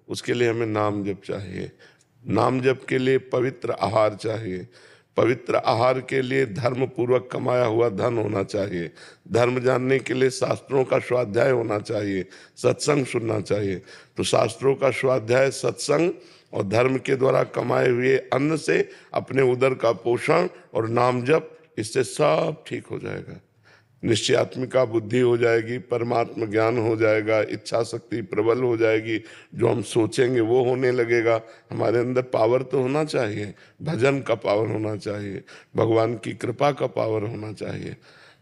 उसके लिए हमें नाम जप चाहिए। नाम जप के लिए पवित्र आहार चाहिए। पवित्र आहार के लिए धर्म पूर्वक कमाया हुआ धन होना चाहिए। धर्म जानने के लिए शास्त्रों का स्वाध्याय होना चाहिए, सत्संग सुनना चाहिए। तो शास्त्रों का स्वाध्याय, सत्संग और धर्म के द्वारा कमाए हुए अन्न से अपने उदर का पोषण और नाम जप, इससे सब ठीक हो जाएगा। निश्चयात्मिका बुद्धि हो जाएगी, परमात्मा ज्ञान हो जाएगा, इच्छा शक्ति प्रबल हो जाएगी, जो हम सोचेंगे वो होने लगेगा। हमारे अंदर पावर तो होना चाहिए, भजन का पावर होना चाहिए, भगवान की कृपा का पावर होना चाहिए।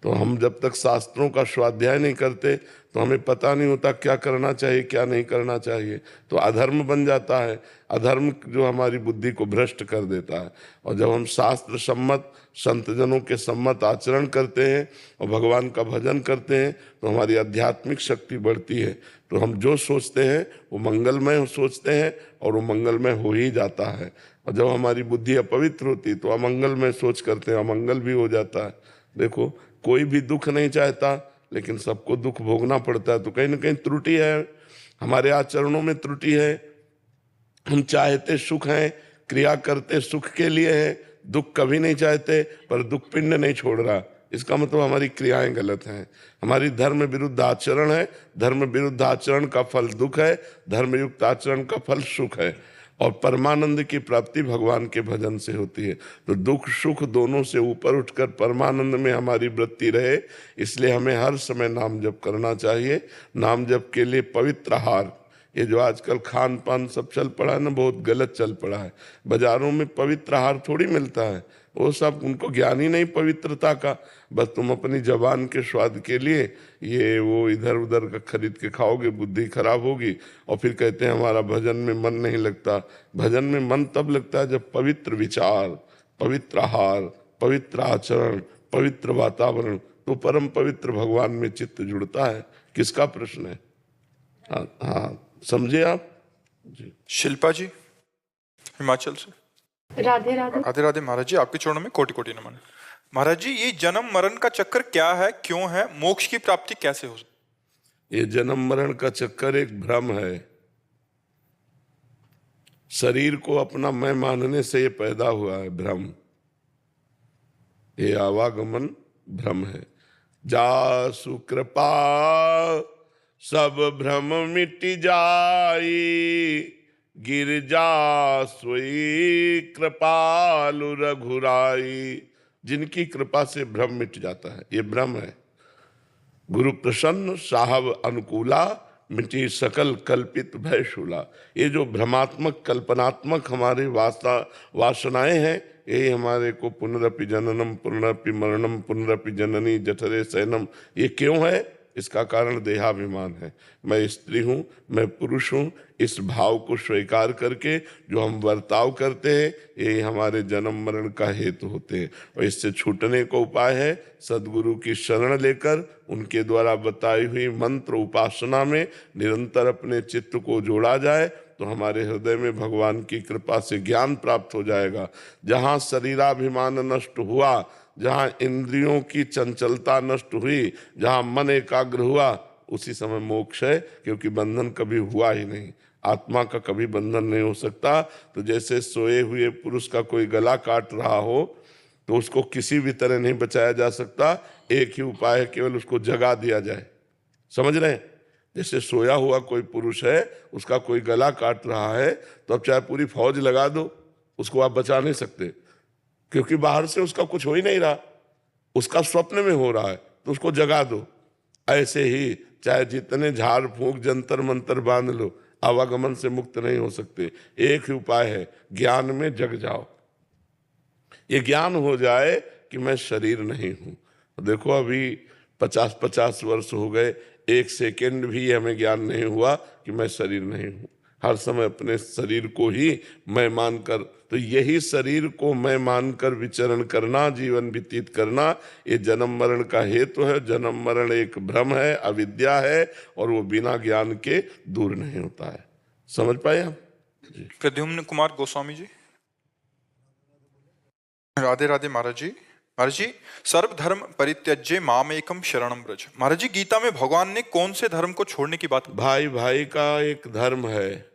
तो हम जब तक शास्त्रों का स्वाध्याय नहीं करते तो हमें पता नहीं होता क्या करना चाहिए क्या नहीं करना चाहिए। तो अधर्म बन जाता है, अधर्म जो हमारी बुद्धि को भ्रष्ट कर देता है। और जब हम शास्त्र सम्मत, संतजनों के सम्मत आचरण करते हैं और भगवान का भजन करते हैं तो हमारी आध्यात्मिक शक्ति बढ़ती है। तो हम जो सोचते हैं वो मंगलमय सोचते हैं और वो मंगलमय हो ही जाता है। और जब हमारी बुद्धि अपवित्र होती तो अमंगलमय सोच करते हैं, अमंगल भी हो जाता है। देखो, कोई भी दुख नहीं चाहता, लेकिन सबको दुख भोगना पड़ता है। तो कहीं ना कहीं त्रुटि है, हमारे आचरणों में त्रुटि है। हम चाहते सुख हैं, क्रिया करते सुख के लिए है, दुख कभी नहीं चाहते, पर दुख पिंड नहीं छोड़ रहा। इसका मतलब हमारी क्रियाएं गलत हैं, हमारी धर्म विरुद्ध आचरण है। धर्म विरुद्ध आचरण का फल दुख है, धर्मयुक्त आचरण का फल सुख है। और परमानंद की प्राप्ति भगवान के भजन से होती है। तो दुख सुख दोनों से ऊपर उठकर परमानंद में हमारी वृत्ति रहे, इसलिए हमें हर समय नाम जप करना चाहिए। नाम जप के लिए पवित्र आहार, ये जो आजकल खान पान सब चल पड़ा है ना, बहुत गलत चल पड़ा है। बाजारों में पवित्र आहार थोड़ी मिलता है, वो सब उनको ज्ञान ही नहीं पवित्रता का। बस तुम अपनी जबान के स्वाद के लिए ये वो इधर उधर का खरीद के खाओगे, बुद्धि खराब होगी। और फिर कहते हैं हमारा भजन में मन नहीं लगता। भजन में मन तब लगता है जब पवित्र विचार, पवित्र आहार, पवित्र आचरण, पवित्र वातावरण, तो परम पवित्र भगवान में चित्त जुड़ता है। किसका प्रश्न है? हाँ हाँ, समझे आप जी। शिल्पा जी हिमाचल से। राधे राधे। राधे राधे महाराज जी, आपके चरणों में कोटि कोटि नमन। महाराज जी, ये जन्म मरण का चक्कर क्या है, क्यों है, मोक्ष की प्राप्ति कैसे हो सकती? ये जन्म मरण का चक्कर एक भ्रम है। शरीर को अपना मैं मानने से ये पैदा हुआ है भ्रम। ये आवागमन भ्रम है। जासु कृपा सब भ्रम मिट जाई, गिरजा सोई कृपालु रघुराई। जिनकी कृपा से भ्रम मिट जाता है, ये भ्रम है। गुरु प्रसन्न साहब अनुकूला, मिटी सकल कल्पित भयशूला। ये जो भ्रमात्मक कल्पनात्मक हमारे वासनाएं हैं, ये हमारे को पुनरपि जननम पुनरपि मरणम पुनरपि जननी जठरे शयनम, ये क्यों है? इसका कारण देहाभिमान है। मैं स्त्री हूँ, मैं पुरुष हूँ, इस भाव को स्वीकार करके जो हम बर्ताव करते हैं, ये हमारे जन्म मरण का हेतु होते हैं। और इससे छूटने का उपाय है सदगुरु की शरण लेकर उनके द्वारा बताई हुई मंत्र उपासना में निरंतर अपने चित्त को जोड़ा जाए, तो हमारे हृदय में भगवान की कृपा से ज्ञान प्राप्त हो जाएगा। जहाँ शरीराभिमान नष्ट हुआ, जहाँ इंद्रियों की चंचलता नष्ट हुई, जहाँ मन एकाग्र हुआ, उसी समय मोक्ष है। क्योंकि बंधन कभी हुआ ही नहीं, आत्मा का कभी बंधन नहीं हो सकता। तो जैसे सोए हुए पुरुष का कोई गला काट रहा हो तो उसको किसी भी तरह नहीं बचाया जा सकता। एक ही उपाय है, केवल उसको जगा दिया जाए। समझ रहे हैं? जैसे सोया हुआ कोई पुरुष है, उसका कोई गला काट रहा है, तो अब चाहे पूरी फौज लगा दो, उसको आप बचा नहीं सकते, क्योंकि बाहर से उसका कुछ हो ही नहीं रहा, उसका स्वप्न में हो रहा है, तो उसको जगा दो। ऐसे ही चाहे जितने झाड़ फूंक जंतर मंतर बांध लो, आवागमन से मुक्त नहीं हो सकते। एक ही उपाय है, ज्ञान में जग जाओ। ये ज्ञान हो जाए कि मैं शरीर नहीं हूं। देखो अभी 50-50 वर्ष हो गए, एक सेकेंड भी हमें ज्ञान नहीं हुआ कि मैं शरीर नहीं हूं। हर समय अपने शरीर को ही मैं मानकर, तो यही शरीर को मैं मानकर विचरण करना, जीवन व्यतीत करना, ये जन्म मरण का हेतु है। जन्म मरण एक भ्रम है, अविद्या है, और वो बिना ज्ञान के दूर नहीं होता है। समझ पाए आप? प्रद्युम्न कुमार गोस्वामी जी। राधे राधे महाराज जी। महाराज जी, सर्वधर्म परित्यज्य मामेकम शरणम व्रज। महाराज जी, गीता में भगवान ने कौन से धर्म को छोड़ने की बात? भाई भाई का एक धर्म है,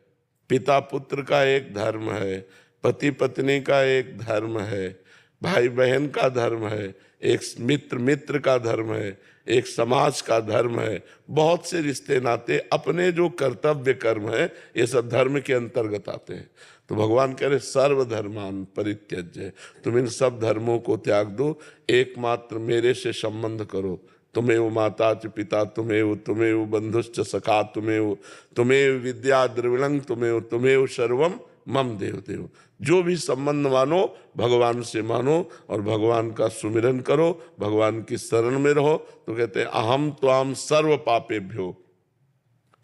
पिता पुत्र का एक धर्म है, पति पत्नी का एक धर्म है, भाई बहन का धर्म है, एक मित्र मित्र का धर्म है, एक समाज का धर्म है। बहुत से रिश्ते नाते अपने जो कर्तव्य कर्म है ये सब धर्म के अंतर्गत आते हैं। तो भगवान कह रहे सर्वधर्मान परित्यज्य, तुम इन सब धर्मों को त्याग दो, एकमात्र मेरे से संबंध करो। तुम्हें माता च पिता तुम्हें बंधुश्च सखा तुम्हें विद्या द्रविणं तुम्हें सर्वम मम देव देव। जो भी संबंध मानो भगवान से मानो और भगवान का सुमिरन करो, भगवान की शरण में रहो। तो कहते हैं अहम त्वाम सर्व पापेभ्यो।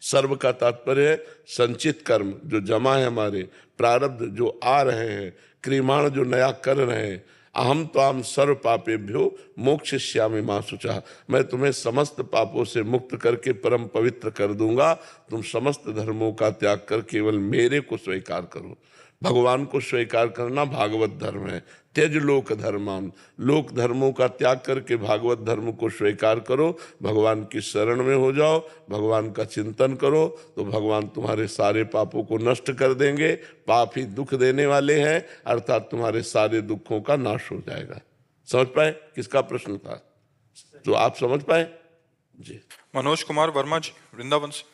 सर्व का तात्पर्य है संचित कर्म जो जमा है, हमारे प्रारब्ध जो आ रहे हैं, क्रियमाण जो नया कर रहे हैं। अहम त्वाम सर्व पापेभ्यो मोक्षयिष्यामि मा शुचः, मैं तुम्हें समस्त पापों से मुक्त करके परम पवित्र कर दूंगा। तुम समस्त धर्मों का त्याग कर केवल मेरे को स्वीकार करो। भगवान को स्वीकार करना भागवत धर्म है। त्यज लोक धर्मान, लोक धर्मों का त्याग करके भागवत धर्म को स्वीकार करो, भगवान की शरण में हो जाओ, भगवान का चिंतन करो, तो भगवान तुम्हारे सारे पापों को नष्ट कर देंगे। पाप ही दुख देने वाले हैं, अर्थात तुम्हारे सारे दुखों का नाश हो जाएगा। समझ पाए किसका प्रश्न था? तो आप समझ पाए जी। मनोज कुमार वर्मा जी, वृंदावन से।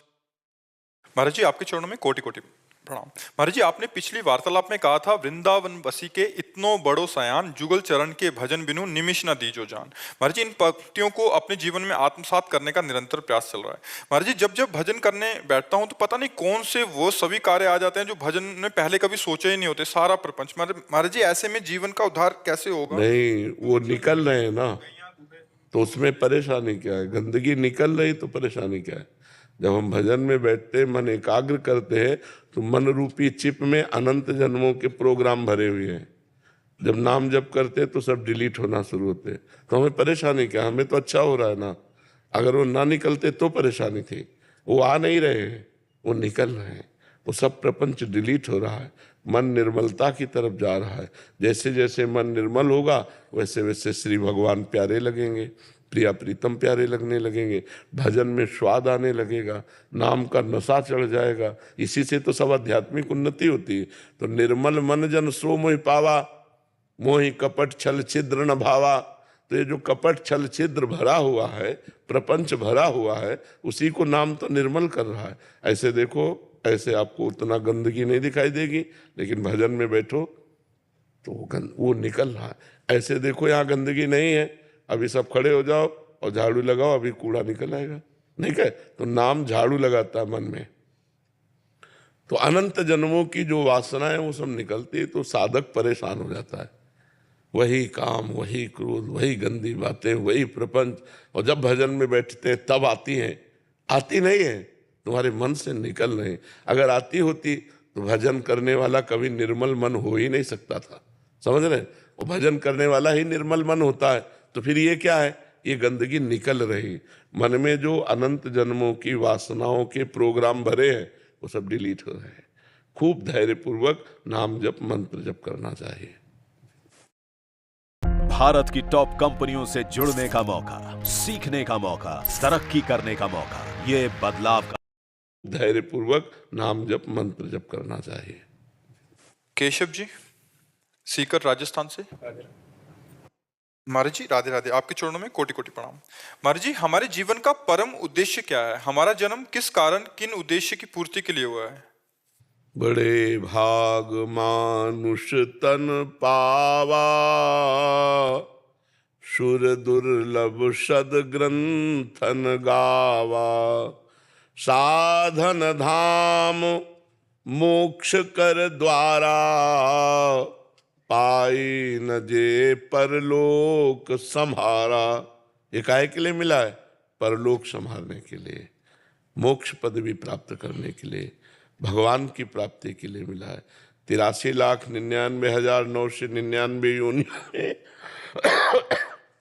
महाराज जी आपके चरणों में कोटि कोटि प्रणाम। महाराज जी आपने पिछली वार्तालाप में कहा था वृंदावन बसी के इतनो बड़ो सयान, जुगल चरण के भजन बिनु निमिष न दीजो जान। महाराज जी इन पंक्तियों को अपने जीवन में आत्मसात करने का निरंतर प्रयास चल रहा है। महाराज जी जब जब भजन करने बैठता हूँ तो पता नहीं कौन से वो सभी कार्य आ जाते हैं जो भजन में पहले कभी सोचे ही नहीं होते, सारा प्रपंच। महाराज जी ऐसे में जीवन का उद्धार कैसे होगा? नहीं, वो निकल रहे हैं ना, तो उसमें परेशानी क्या है? गंदगी निकल रही तो परेशानी क्या है? जब हम भजन में बैठते मन एकाग्र करते हैं तो मन रूपी चिप में अनंत जन्मों के प्रोग्राम भरे हुए हैं। जब नाम जप करते तो सब डिलीट होना शुरू होते, तो हमें परेशानी क्या? हमें तो अच्छा हो रहा है ना। अगर वो ना निकलते तो परेशानी थी। वो आ नहीं रहे हैं, वो निकल रहे हैं, वो सब प्रपंच डिलीट हो रहा है, मन निर्मलता की तरफ जा रहा है। जैसे जैसे मन निर्मल होगा वैसे वैसे श्री भगवान प्यारे लगेंगे, प्रिया प्रीतम प्यारे लगने लगेंगे, भजन में स्वाद आने लगेगा, नाम का नशा चढ़ जाएगा। इसी से तो सब आध्यात्मिक उन्नति होती है। तो निर्मल मन जन सो मोहि पावा, मोहि कपट छल छिद्र न भावा। तो ये जो कपट छल छिद्र भरा हुआ है, प्रपंच भरा हुआ है, उसी को नाम तो निर्मल कर रहा है। ऐसे देखो, ऐसे आपको उतना गंदगी नहीं दिखाई देगी, लेकिन भजन में बैठो तो वो निकल रहा है। ऐसे देखो यहाँ गंदगी नहीं है, अभी सब खड़े हो जाओ और झाड़ू लगाओ, अभी कूड़ा निकल आएगा, नहीं क्या? तो नाम झाड़ू लगाता है मन में। तो अनंत जन्मों की जो वासना है वो सब निकलती है, तो साधक परेशान हो जाता है। वही काम, वही क्रोध, वही गंदी बातें, वही प्रपंच। और जब भजन में बैठते हैं तब आती हैं, आती नहीं है, तुम्हारे मन से निकल रहे। अगर आती होती तो भजन करने वाला कभी निर्मल मन हो ही नहीं सकता था। समझ रहे? वो भजन करने वाला ही निर्मल मन होता है। तो फिर ये क्या है? ये गंदगी निकल रही। मन में जो अनंत जन्मों की वासनाओं के प्रोग्राम भरे हैं वो सब डिलीट हो रहे हैं। खूब धैर्यपूर्वक नाम जप मंत्र जप करना चाहिए। भारत की टॉप कंपनियों से जुड़ने का मौका, सीखने का मौका, तरक्की करने का मौका, ये बदलाव का। धैर्यपूर्वक नाम जप मंत्र जप करना चाहिए। केशव जी सीकर राजस्थान से। महाराज जी राधे राधे, आपके चरणों में कोटि कोटि प्रणाम। महाराज जी हमारे जीवन का परम उद्देश्य क्या है? हमारा जन्म किस कारण, किन उद्देश्य की पूर्ति के लिए हुआ है? बड़े भाग मानुष तन पावा, सुर दुर्लभ सद ग्रंथन गावा। साधन धाम मोक्ष कर द्वारा, पाई न जे परलोक संहारा। ये काहे के लिए मिला है? परलोक संभालने के लिए, मोक्ष पदवी प्राप्त करने के लिए, भगवान की प्राप्ति के लिए मिला है। 83,99,999 योनियों में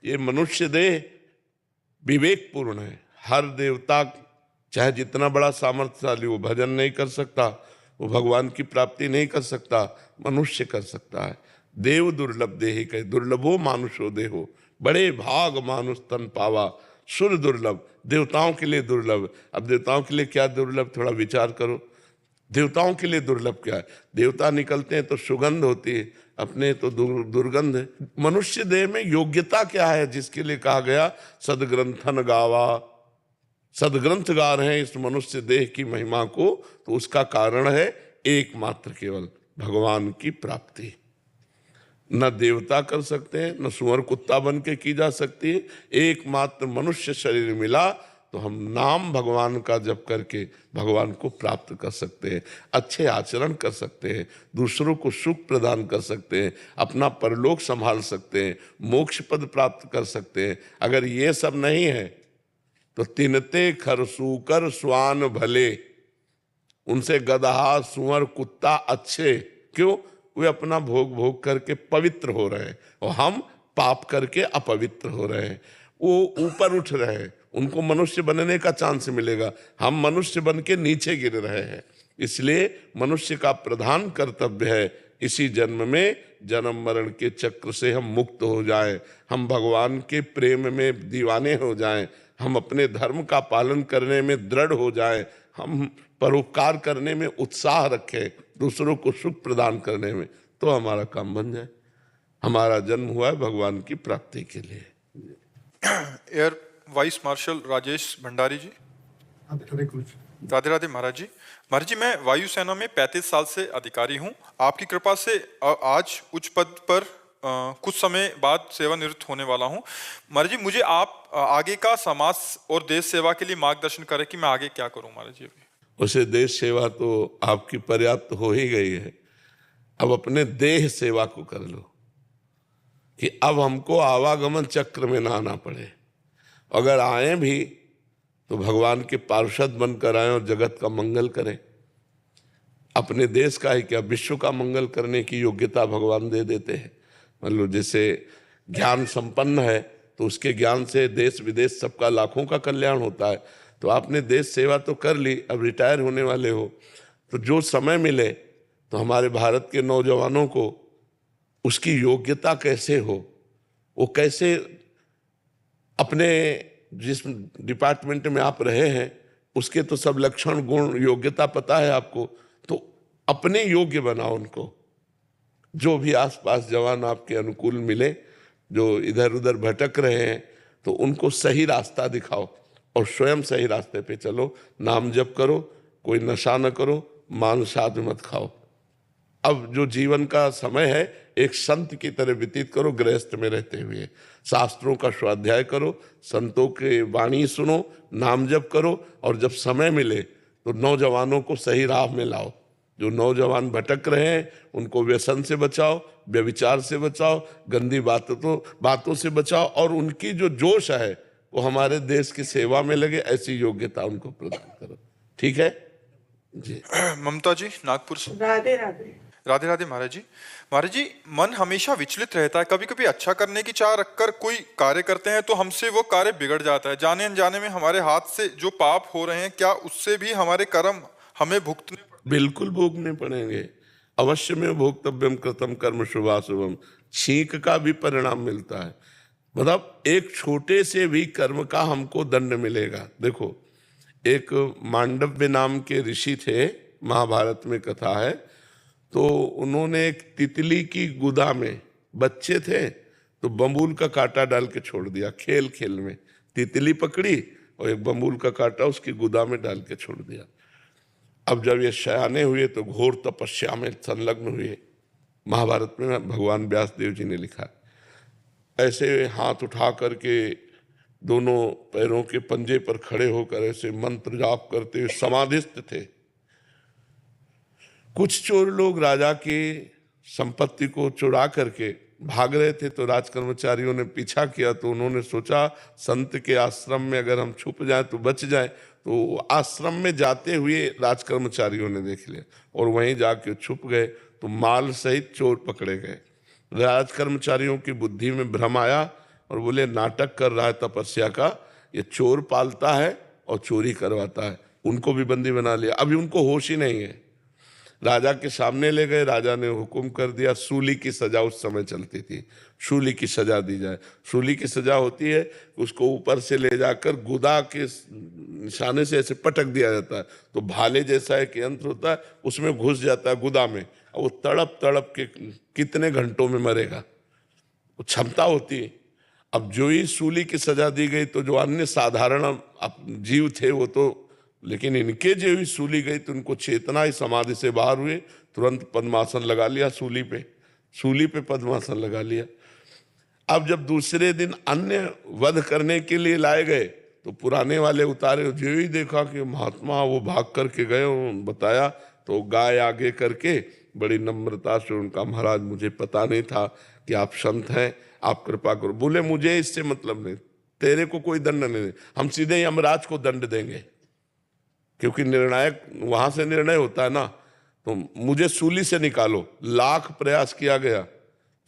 ये मनुष्य देह विवेकपूर्ण है। हर देवता चाहे जितना बड़ा सामर्थ्यशाली हो, भजन नहीं कर सकता, वो भगवान की प्राप्ति नहीं कर सकता, मनुष्य कर सकता है। देव दुर्लभ देहि कहे, दुर्लभो मानुषो देहो। बड़े भाग मानुष तन पावा, सुर दुर्लभ, देवताओं के लिए दुर्लभ। अब देवताओं के लिए क्या दुर्लभ, थोड़ा विचार करो। देवताओं के लिए दुर्लभ क्या है? देवता निकलते हैं तो सुगंध होती है, अपने तो दुर्गंध है। मनुष्य देह में योग्यता क्या है जिसके लिए कहा गया सदग्रंथन गावा? सदग्रंथ गा रहे हैं इस मनुष्य देह की महिमा को, तो उसका कारण है एकमात्र केवल भगवान की प्राप्ति। न देवता कर सकते हैं, न सुअर कुत्ता बन के की जा सकती है। एकमात्र मनुष्य शरीर मिला तो हम नाम भगवान का जप करके भगवान को प्राप्त कर सकते हैं, अच्छे आचरण कर सकते हैं, दूसरों को सुख प्रदान कर सकते हैं, अपना परलोक संभाल सकते हैं, मोक्ष पद प्राप्त कर सकते हैं। अगर ये सब नहीं है तो तिनते खरसूकर स्वान भले, उनसे गदहा सुअर कुत्ता अच्छे। क्यों? वे अपना भोग भोग करके पवित्र हो रहे हैं और हम पाप करके अपवित्र हो रहे हैं। वो ऊपर उठ रहे हैं, उनको मनुष्य बनने का चांस मिलेगा, हम मनुष्य बन के नीचे गिर रहे हैं। इसलिए मनुष्य का प्रधान कर्तव्य है इसी जन्म में जन्म मरण के चक्र से हम मुक्त हो जाएं, हम भगवान के प्रेम में दीवाने हो जाएं, हम अपने धर्म का पालन करने में दृढ़ हो जाएं, हम परोपकार करने में उत्साह रखें, दूसरों को सुख प्रदान करने में, तो हमारा काम बन जाए। हमारा जन्म हुआ है भगवान की प्राप्ति के लिए। Air vice marshal Rajesh Bhandari ji. Radhe Radhe Maharaj ji. Maharaj ji, मैं वायुसेना में 35 साल से अधिकारी हूँ। आपकी कृपा से आज उच्च पद पर कुछ समय बाद सेवानिवृत्त होने वाला हूँ। महाराज जी, मुझे आप आगे का समाज और देश सेवा के लिए मार्गदर्शन करें कि मैं आगे क्या करूँ महाराज जी। उसे देश सेवा तो आपकी पर्याप्त हो ही गई है, अब अपने देह सेवा को कर लो कि अब हमको आवागमन चक्र में ना आना पड़े। अगर आए भी तो भगवान के पार्षद बनकर आए और जगत का मंगल करें। अपने देश का ही क्या, विश्व का मंगल करने की योग्यता भगवान दे देते हैं। मान लो जैसे ज्ञान संपन्न है तो उसके ज्ञान से देश विदेश सबका लाखों का कल्याण होता है। तो आपने देश सेवा तो कर ली, अब रिटायर होने वाले हो, तो जो समय मिले तो हमारे भारत के नौजवानों को उसकी योग्यता कैसे हो, वो कैसे अपने जिस डिपार्टमेंट में आप रहे हैं उसके तो सब लक्षण गुण योग्यता पता है आपको, तो अपने योग्य बनाओ उनको। जो भी आसपास जवान आपके अनुकूल मिले जो इधर उधर भटक रहे हैं तो उनको सही रास्ता दिखाओ और स्वयं सही रास्ते पे चलो। नाम जप करो, कोई नशा न करो, मांस आदि मत खाओ। अब जो जीवन का समय है एक संत की तरह व्यतीत करो, गृहस्थ में रहते हुए शास्त्रों का स्वाध्याय करो, संतों के वाणी सुनो, नाम जप करो, और जब समय मिले तो नौजवानों को सही राह में लाओ। जो नौजवान भटक रहे हैं उनको व्यसन से बचाओ, व्यभिचार से बचाओ, गंदी बातों से बचाओ, और उनकी जो जोश है वो हमारे देश की सेवा में लगे, ऐसी योग्यता उनको प्रदान करो। ठीक है जी। ममता जी नागपुर से। राधे राधे। राधे राधे महाराज जी। महाराज जी, मन हमेशा विचलित रहता है। कभी कभी अच्छा करने की चाह रखकर कोई कार्य करते हैं तो हमसे वो कार्य बिगड़ जाता है। जाने अनजाने में हमारे हाथ से जो पाप हो रहे हैं, क्या उससे भी हमारे कर्म हमें भुगतने? बिल्कुल भोगने पड़ेंगे, अवश्य में भोक्तव्यम कृतम कर्म शुभाशुभम। छींक का भी परिणाम मिलता है, मतलब एक छोटे से भी कर्म का हमको दंड मिलेगा। देखो, एक मांडव्य नाम के ऋषि थे, महाभारत में कथा है, तो उन्होंने एक तितली की गुदा में, बच्चे थे तो बम्बूल का कांटा डाल के छोड़ दिया। खेल खेल में तितली पकड़ी और एक बम्बूल का कांटा उसकी गुदा में डाल के छोड़ दिया। अब जब ये शयाने हुए तो घोर तपस्या में संलग्न हुए। महाभारत में भगवान व्यास देव जी ने लिखा, ऐसे हाथ उठा करके दोनों पैरों के पंजे पर खड़े होकर ऐसे मंत्र जाप करते हुए समाधिस्थ थे। कुछ चोर लोग राजा की संपत्ति को चुरा करके भाग रहे थे, तो राजकर्मचारियों ने पीछा किया। तो उन्होंने सोचा संत के आश्रम में अगर हम छुप जाएं तो बच जाएं। तो आश्रम में जाते हुए राजकर्मचारियों ने देख लिया और वहीं जाके छुप गए, तो माल सहित चोर पकड़े गए। राजकर्मचारियों की बुद्धि में भ्रम आया और बोले, नाटक कर रहा है तपस्या का, ये चोर पालता है और चोरी करवाता है। उनको भी बंदी बना लिया। अभी उनको होश ही नहीं है। राजा के सामने ले गए, राजा ने हुक्म कर दिया, सूली की सजा उस समय चलती थी, सूली की सजा दी जाए। सूली की सजा होती है उसको ऊपर से ले जाकर गुदा के निशाने से ऐसे पटक दिया जाता है, तो भाले जैसा एक यंत्र होता है, उसमें घुस जाता है गुदा में, और वो तड़प तड़प के कितने घंटों में मरेगा, वो क्षमता होती है। अब जो ही सूली की सजा दी गई तो जो अन्य साधारण जीव थे वो तो, लेकिन इनके जो ही सूली गई तो उनको चेतना ही समाधि से बाहर हुए, तुरंत पद्मासन लगा लिया, सूली पे पद्मासन लगा लिया। अब जब दूसरे दिन अन्य वध करने के लिए लाए गए तो पुराने वाले उतारे, जो ही देखा कि महात्मा वो भाग करके गए, बताया तो गाय आगे करके बड़ी नम्रता से उनका, महाराज मुझे पता नहीं था कि आप संत हैं, आप कृपा करो। बोले मुझे इससे मतलब नहीं, तेरे को कोई दंड नहीं, हम सीधे यमराज को दंड देंगे, क्योंकि निर्णायक वहां से निर्णय होता है ना, तो मुझे सूली से निकालो। लाख प्रयास किया गया,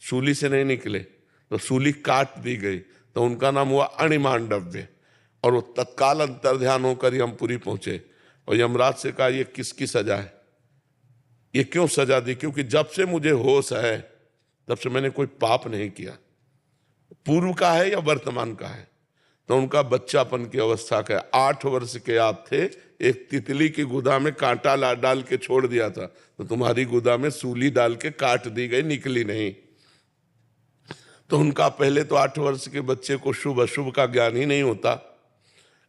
सूली से नहीं निकले, तो सूली काट दी गई, तो उनका नाम हुआ अणिमांडव्य, और वो तत्काल अंतर्ध्यान होकर यमपुरी पहुंचे और यमराज से कहा ये किसकी सजा है, ये क्यों सजा दी? क्योंकि जब से मुझे होश है तब से मैंने कोई पाप नहीं किया। पूर्व का है या वर्तमान का है? तो उनका बच्चापन की अवस्था का 8 वर्ष के आप थे, एक तितली की गुदा में कांटा डाल के छोड़ दिया था, तो तुम्हारी गुदा में सूली डाल के काट दी गई, निकली नहीं। तो उनका पहले तो 8 वर्ष के बच्चे को शुभ अशुभ का ज्ञान ही नहीं होता।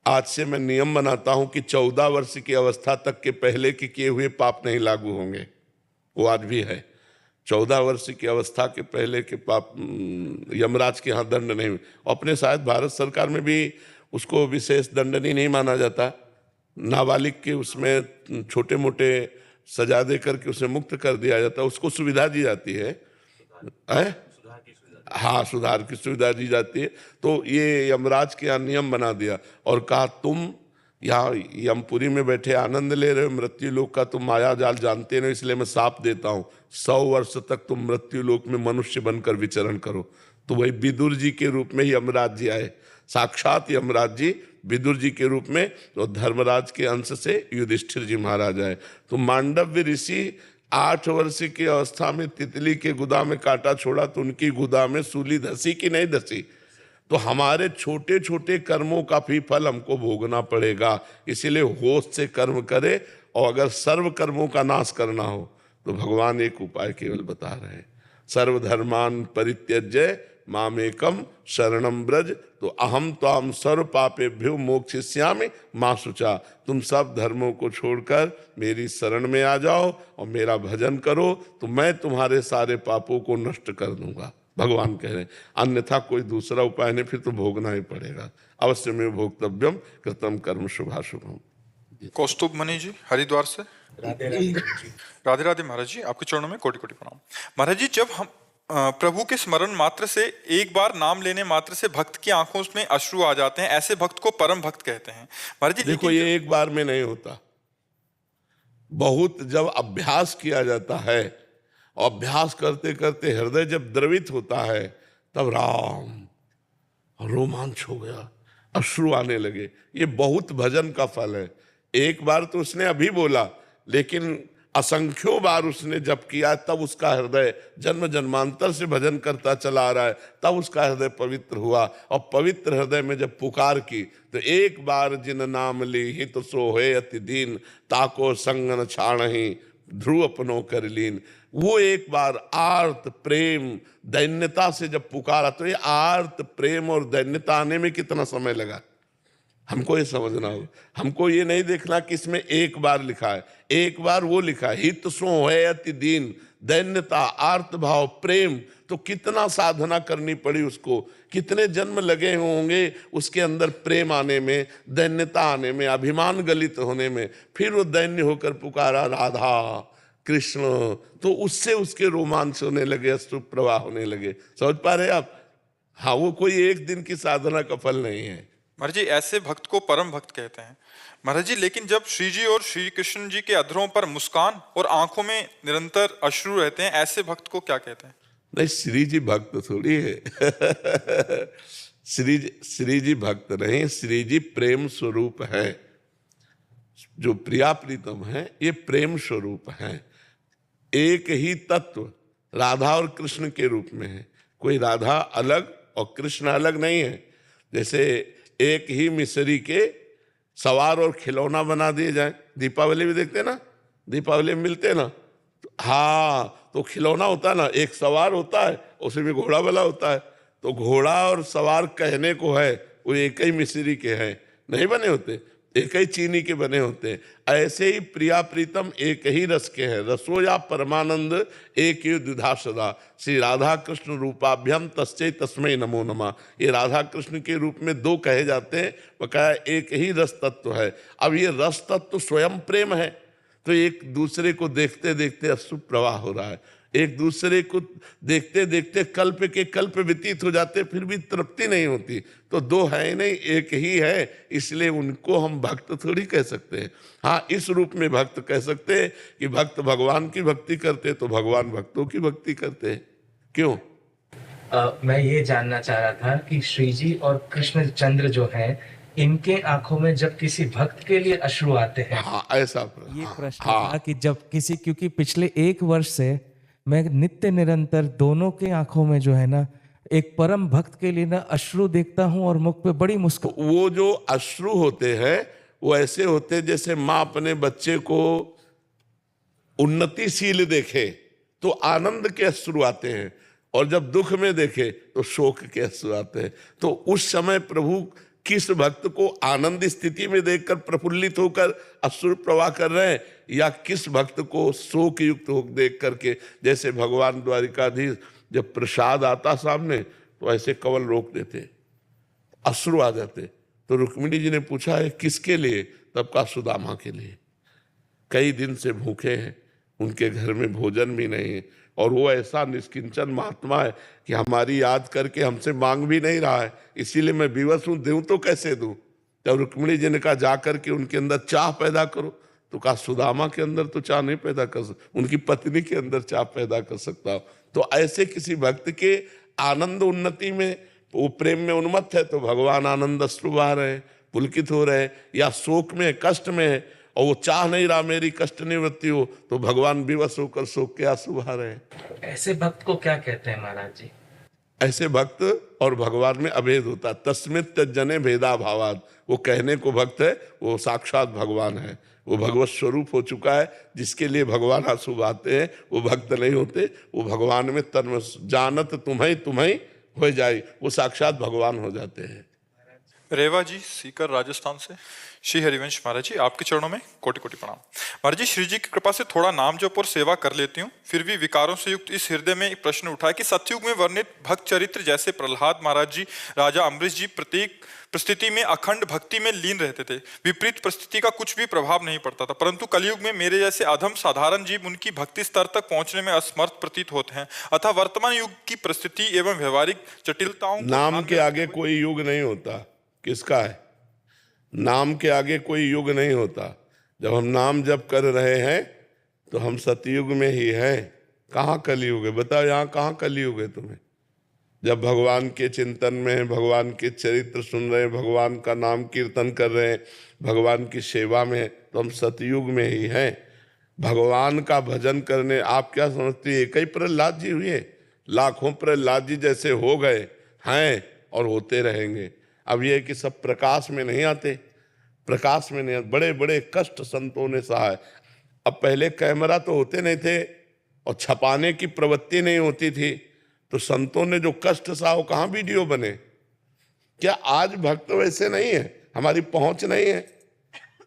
आज से मैं नियम बनाता हूं कि 14 वर्ष की अवस्था तक के पहले के किए हुए पाप नहीं लागू होंगे, वो आज भी है। 14 वर्ष की अवस्था के पहले के पाप यमराज के यहाँ दंड नहीं। अपने शायद भारत सरकार में भी उसको विशेष दंडनीय नहीं माना जाता, नाबालिग के उसमें छोटे मोटे सजा दे करके उसे मुक्त कर दिया जाता है, उसको सुविधा दी जाती है, हाँ सुधार की सुविधा दी जाती है। तो ये यमराज के यहाँ नियम बना दिया और कहा तुम यहाँ यमपुरी में बैठे आनंद ले रहे हो, मृत्यु लोक का तुम माया जाल जानते नहीं, इसलिए मैं साप देता हूँ 100 वर्ष तक तुम मृत्यु लोक में मनुष्य बनकर विचरण करो। तो वही विदुर जी के रूप में यमराज जी आए, साक्षात यमराज जी विदुर जी के रूप में, तो धर्मराज के अंश से युधिष्ठिर जी महाराज आए। तो मांडव्य ऋषि 8 वर्ष की अवस्था में तितली के गुदा में कांटा छोड़ा, तो उनकी गुदा में सूली धसी कि नहीं धसी? तो हमारे छोटे छोटे कर्मों का भी फल हमको भोगना पड़ेगा, इसीलिए होश से कर्म करे। और अगर सर्व कर्मों का नाश करना हो तो भगवान एक उपाय केवल बता रहे हैं, सर्वधर्मान परित्यज्य मामेकम शरणम ब्रज, तो अहम त्वाम सर्व पापेभ्यो मोक्षयिष्यामि मा शुचा। तुम सब धर्मों को छोड़कर मेरी शरण में आ जाओ और मेरा भजन करो, तो मैं तुम्हारे सारे पापों को नष्ट कर दूंगा, भगवान कह रहे हैं। अन्यथा कोई दूसरा उपाय नहीं, फिर तो भोगना ही पड़ेगा। अवश्य में भोक्तव्यम कृतम कर्म शुभाशुभम। कौस्तुभ मणि जी हरिद्वार से। राधे राधे महाराज जी, आपके चरणों में कोटि कोटि प्रणाम। महाराज जी, जब हम प्रभु के स्मरण मात्र से, एक बार नाम लेने मात्र से भक्त की आंखों में अश्रु आ जाते हैं, ऐसे भक्त को परम भक्त कहते हैं। महाराज जी देखो, ये एक बार में नहीं होता, बहुत जब अभ्यास किया जाता है, अभ्यास करते करते हृदय जब द्रवित होता है, तब राम रोमांच हो गया, अश्रु आने लगे। ये बहुत भजन का फल है। एक बार तो उसने अभी बोला, लेकिन असंख्यों बार उसने जब किया, तब उसका हृदय जन्म जन्मांतर से भजन करता चला आ रहा है, तब उसका हृदय पवित्र हुआ। और पवित्र हृदय में जब पुकार की, तो एक बार जिन नाम ली हित सोहे अति दीन, ताको संगन छाणहि ध्रुव अपनो कर लीन। वो एक बार आर्त प्रेम दैन्यता से जब पुकारा, तो ये आर्त प्रेम और दैन्यता आने में कितना समय लगा, हमको ये समझना होगा। हमको ये नहीं देखना कि इसमें एक बार लिखा है, एक बार वो लिखा है हित सो है अति दीन, दैन्यता, आर्त भाव, प्रेम। तो कितना साधना करनी पड़ी उसको, कितने जन्म लगे होंगे उसके अंदर प्रेम आने में, दैन्यता आने में, अभिमान गलित होने में। फिर वो दैन्य होकर पुकारा राधा कृष्ण, तो उससे उसके रोमांच होने लगे, अश्रु प्रवाह होने लगे। समझ पा रहे आप? हाँ, वो कोई एक दिन की साधना का फल नहीं है। महाराज जी, ऐसे भक्त को परम भक्त कहते हैं। महाराज जी, लेकिन जब श्री जी और श्री कृष्ण जी के अधरों पर मुस्कान और आंखों में निरंतर अश्रु रहते हैं, ऐसे भक्त को क्या कहते हैं? नहीं, श्री जी भक्त थोड़ी है। श्री जी भक्त नहीं, श्री जी प्रेम स्वरूप है। जो प्रिया प्रीतम है, ये प्रेम स्वरूप है। एक ही तत्व राधा और कृष्ण के रूप में है। कोई राधा अलग और कृष्ण अलग नहीं है। जैसे एक ही मिसरी के सवार और खिलौना बना दिए जाए, दीपावली में देखते ना, दीपावली में मिलते ना, हाँ, तो खिलौना होता है ना, एक सवार होता है, उसी में घोड़ा वाला होता है, तो घोड़ा और सवार कहने को है वो एक ही मिस्री के हैं, नहीं बने होते, एक ही चीनी के बने होते हैं। ऐसे ही प्रिया प्रीतम एक ही रस के हैं, रसो या परमानंद एक ही द्विधा सदा। श्री राधा कृष्ण रूपाभ्यम तस्मै तस्मै नमो नमः। ये राधा कृष्ण के रूप में दो कहे जाते हैं, बकाया एक ही रस तत्व है। अब ये रस तत्व स्वयं प्रेम है, तो एक दूसरे को देखते देखते अश्रु प्रवाह हो रहा है, एक दूसरे को देखते देखते कल्प के कल्प व्यतीत हो जाते, फिर भी तृप्ति नहीं होती। तो दो है नहीं, एक ही है, इसलिए उनको हम भक्त थोड़ी कह सकते हैं। हाँ, इस रूप में भक्त कह सकते हैं कि भक्त भगवान की भक्ति करते तो भगवान भक्तों की भक्ति करते हैं। क्यों? मैं ये जानना चाह रहा था कि श्री जी और कृष्णचंद्र जो हैं, इनके आंखों में जब किसी भक्त के लिए अश्रु आते हैं। हाँ, ऐसा ये हाँ, प्रश्न हाँ, था कि जब किसी, क्योंकि पिछले 1 वर्ष से मैं नित्य निरंतर दोनों के आंखों में जो है ना, एक परम भक्त के लिए ना अश्रु देखता हूं और मुख पे बड़ी मुस्कुराहट। वो जो अश्रु होते हैं वो ऐसे होते हैं जैसे माँ अपने बच्चे को उन्नतिशील देखे तो आनंद के अश्रु आते हैं, और जब दुख में देखे तो शोक के अश्रु आते हैं। तो उस समय प्रभु किस भक्त को आनंद स्थिति में देखकर प्रफुल्लित होकर अश्रु प्रवाह कर रहे हैं, या किस भक्त को शोक युक्त हो देख करके, जैसे भगवान द्वारिकाधीश जब प्रसाद आता सामने तो ऐसे कवल रोक देते, अश्रु आ जाते। तो रुक्मिणी जी ने पूछा है किसके लिए? तब कहा सुदामा के लिए। कई दिन से भूखे हैं, उनके घर में भोजन भी नहीं है, और वो ऐसा निष्किंचन महात्मा है कि हमारी याद करके हमसे मांग भी नहीं रहा है, इसीलिए मैं विवश हूं, दूं तो कैसे दूं। तब रुक्मिणी जी ने कहा जा करके उनके अंदर चाह पैदा करो। तो कहा सुदामा के अंदर तो चाह नहीं पैदा कर सकता, उनकी पत्नी के अंदर चाह पैदा कर सकता हो। तो ऐसे किसी भक्त के आनंद उन्नति में, वो प्रेम में उन्मत्त है तो भगवान आनंद अश्रु बहा रहे, पुलकित हो रहे, या शोक में कष्ट में है और वो चाह नहीं रहा मेरी कष्ट निवृत्ति हो, तो भगवान विवश होकर शोक के आंसू बहा रहे हैं। ऐसे भक्त को क्या कहते हैं महाराज जी? ऐसे भक्त और भगवान में अभेद होता है। तस्मित जने भेदा भावाद, वो कहने को भक्त है, वो साक्षात भगवान है, वो भगवत स्वरूप हो चुका है। जिसके लिए भगवान आंसू बहाते हैं वो भक्त नहीं होते, वो भगवान में तन्म जानत तुम्हें तुम्हें हो जाए, वो साक्षात भगवान हो जाते हैं। रेवा जी सीकर राजस्थान से। श्री हरिवंश महाराज जी, आपके चरणों में कोटि कोटि प्रणाम। महाराज जी, श्री जी की कृपा से थोड़ा नाम जप और सेवा कर लेती हूँ, फिर भी विकारों से युक्त इस हृदय में एक प्रश्न उठा कि सतयुग में वर्णित भक्त चरित्र जैसे प्रहलाद महाराज जी, राजा अम्बरीश जी प्रत्येक परिस्थिति में अखंड भक्ति में लीन रहते थे, विपरीत परिस्थिति का कुछ भी प्रभाव नहीं पड़ता था, परंतु कलयुग में मेरे जैसे अधम साधारण जीव उनकी भक्ति स्तर तक पहुंचने में असमर्थ प्रतीत होते हैं। अतः वर्तमान युग की परिस्थिति एवं व्यवहारिक जटिलताओं नाम के आगे कोई युग नहीं होता। किसका है? नाम के आगे कोई युग नहीं होता। जब हम नाम जप कर रहे हैं तो हम सतयुग में ही हैं। कहाँ कलयुग है? बताओ, यहाँ कहाँ कलयुग है तुम्हें? जब भगवान के चिंतन में, भगवान के चरित्र सुन रहे हैं, भगवान का नाम कीर्तन कर रहे हैं, भगवान की सेवा में, तो हम सतयुग में ही हैं। भगवान का भजन करने, आप क्या समझते हैं एक ही प्रहलाद जी हुए? लाखों प्रहलाद जी जैसे हो गए हैं और होते रहेंगे। अब ये कि सब प्रकाश में नहीं आते, प्रकाश में नहीं आते, बड़े बड़े कष्ट संतों ने सहा है। अब पहले कैमरा तो होते नहीं थे और छपाने की प्रवृत्ति नहीं होती थी, तो संतों ने जो कष्ट सहा वो कहाँ वीडियो बने? क्या आज भक्त वैसे नहीं है? हमारी पहुंच नहीं है,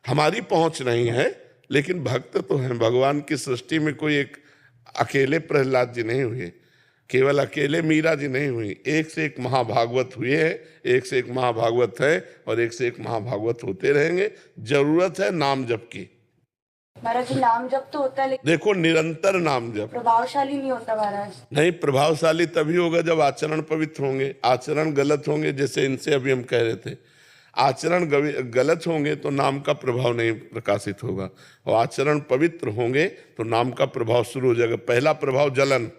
हमारी पहुंच नहीं है, लेकिन भक्त तो हैं। भगवान की सृष्टि में कोई एक अकेले प्रहलाद जी नहीं हुए, केवल अकेले मीरा जी नहीं हुई, एक से एक महाभागवत हुए हैं, एक से एक महाभागवत है और एक से एक महाभागवत होते रहेंगे। जरूरत है नाम जप की। महाराज जी, नाम जप तो होता है लेकिन देखो, निरंतर नाम जप प्रभावशाली नहीं होता महाराज। नहीं, प्रभावशाली तभी होगा जब आचरण पवित्र होंगे। आचरण गलत होंगे, जैसे इनसे अभी हम कह रहे थे, आचरण गलत होंगे तो नाम का प्रभाव नहीं प्रकाशित होगा, और आचरण पवित्र होंगे तो नाम का प्रभाव शुरू हो जाएगा। पहला प्रभाव जलन,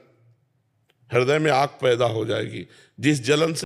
हृदय में आग पैदा हो जाएगी। जिस जलन से